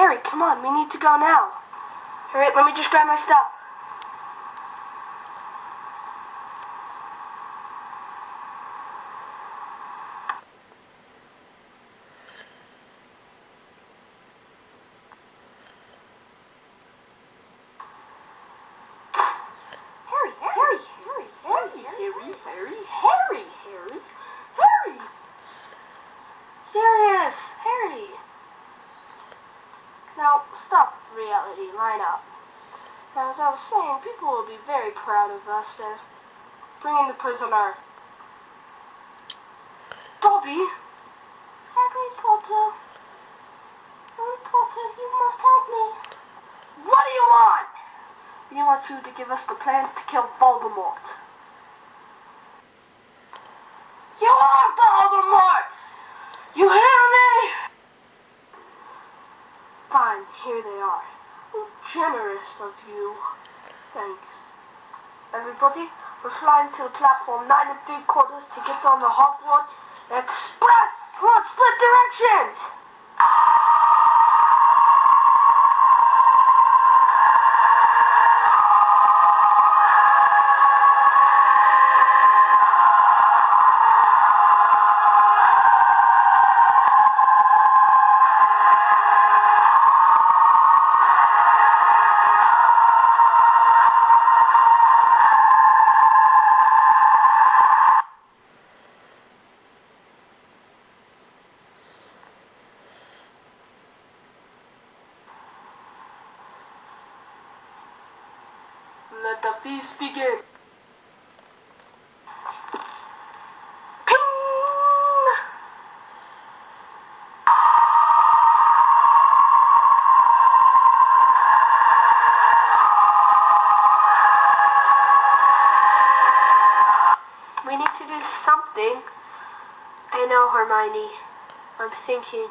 Harry, come on, we need to go now. Alright, let me just grab my stuff. Harry! Serious! Harry! Now, stop reality, line up. Now, as I was saying, people will be very proud of us and bring in the prisoner. Dobby! Harry Potter! Harry Potter, you must help me. What do you want? We want you to give us the plans to kill Voldemort. You are Voldemort! You hear me? Fine, here they are. How generous of you. Thanks. Everybody, we're flying to platform 9 3/4 to get on the Hogwarts Express! Come on, split directions! Let the feast begin. Ping! We need to do something. I know, Hermione. I'm thinking.